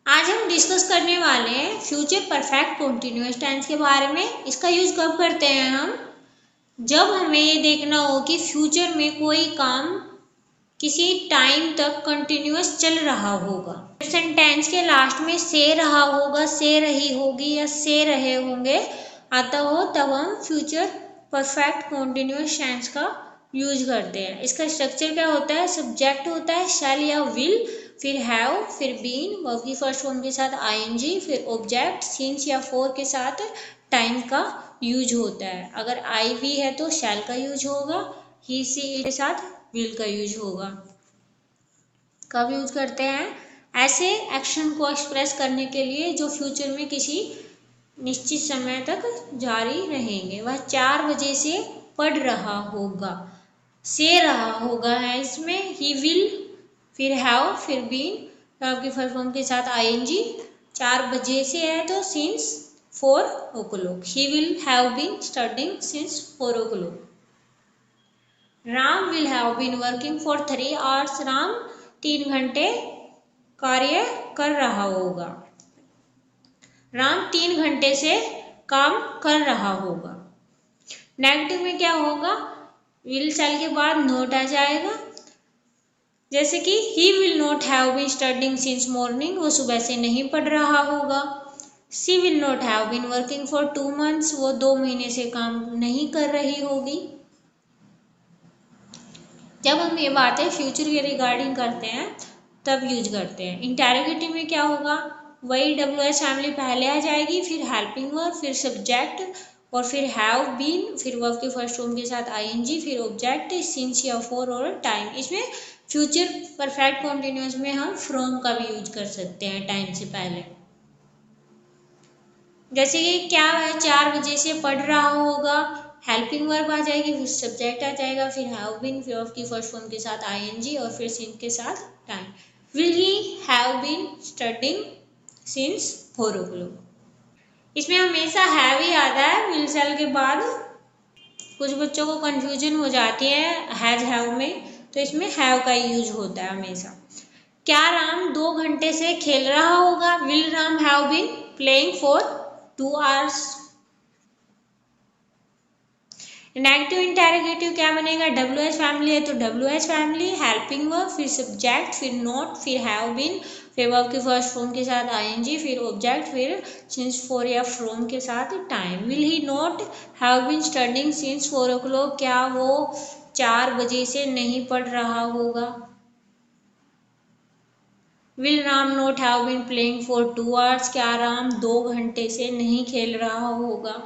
आज हम डिस्कस करने वाले हैं फ्यूचर परफेक्ट कॉन्टिन्यूअस टेंस के बारे में। इसका यूज कब करते हैं हम? जब हमें ये देखना हो कि फ्यूचर में कोई काम किसी टाइम तक कंटिन्यूअस चल रहा होगा। सेंटेंस के लास्ट में से रहा होगा, से रही होगी या से रहे होंगे आता हो, तब हम फ्यूचर परफेक्ट कॉन्टिन्यूअस टेंस का यूज करते हैं। इसका स्ट्रक्चर क्या होता है? सब्जेक्ट होता है शैल या विल, फिर हैव, फिर बीन, वर्ब की फर्स्ट फॉर्म के साथ आईएनजी, फिर ऑब्जेक्ट सिंस या फॉर के साथ टाइम का यूज होता है। अगर आई वी है तो शैल का यूज होगा, ही सी इट के साथ विल का यूज होगा। कब यूज करते हैं? ऐसे एक्शन को एक्सप्रेस करने के लिए जो फ्यूचर में किसी निश्चित समय तक जारी रहेंगे। वह 4 बजे से पढ़ रहा होगा, से रहा होगा है इसमें, ही विल, फिर हैव, फिर बीन, आपके फर्स्ट फॉर्म के साथ आईएनजी। 4 बजे से है तो since 4 o'clock, he will have been studying since 4 o'clock। Ram will have been working for 3 hours, Ram 3 घंटे कार्य कर रहा होगा। राम 3 घंटे से काम कर रहा होगा। नेगेटिव में क्या होगा? विल शैल के बाद नोट आ जाएगा, जैसे कि he will not have been studying since morning, वो सुबह से नहीं पढ़ रहा होगा। She will not have been working for 2 months, वो 2 महीने से काम नहीं कर रही होगी। जब हम ये बातें फ्यूचर के रिगार्डिंग करते हैं तब यूज करते हैं। इंटेरोगेटिव में क्या होगा? वही WH फैमिली पहले आ जाएगी, फिर हेल्पिंग वर्ब, फिर सब्जेक्ट और फिर हैव बीन, फिर वर्ब के फर्स्ट फॉर्म के साथ आईएनजी, फिर ऑब्जेक्ट सिंस या फॉर और टाइम। इसमें फ्यूचर परफेक्ट कॉन्टिन्यूअस में हम फ्रॉम का भी यूज कर सकते हैं टाइम से पहले। जैसे कि क्या है, 4 बजे से पढ़ रहा होगा, हेल्पिंग वर्ब आ जाएगी, फिर सब्जेक्ट आ जाएगा, फिर हैव बीन, फिर ऑफ की फर्स्ट फॉर्म के साथ आईएनजी और फिर सिंस के साथ time. Will he have been studying since 4 o'clock। इसमें हमेशा हैव ही आता है विल शैल के बाद। कुछ बच्चों को कंफ्यूजन हो जाती है हैज हैव में, तो इसमें हैव का यूज होता है हमेशा। क्या राम 2 घंटे से खेल रहा होगा? Will Ram have been playing for 2 hours। Negative interrogative क्या बनेगा? WH फैमिली है तो WH फैमिली, हेल्पिंग वर्ब, फिर सब्जेक्ट, फिर नोट, फिर हैव बीन, फिर वर्ब के फर्स्ट फॉर्म के साथ आईएनजी, फिर ऑब्जेक्ट, फिर सिंस फॉर या फ्रॉम के साथ time. Will he not have been studying since 4 o'clock, क्या वो 4 बजे से नहीं पढ़ रहा होगा। Will Ram not have been playing for 2 hours, क्या राम 2 घंटे से नहीं खेल रहा होगा।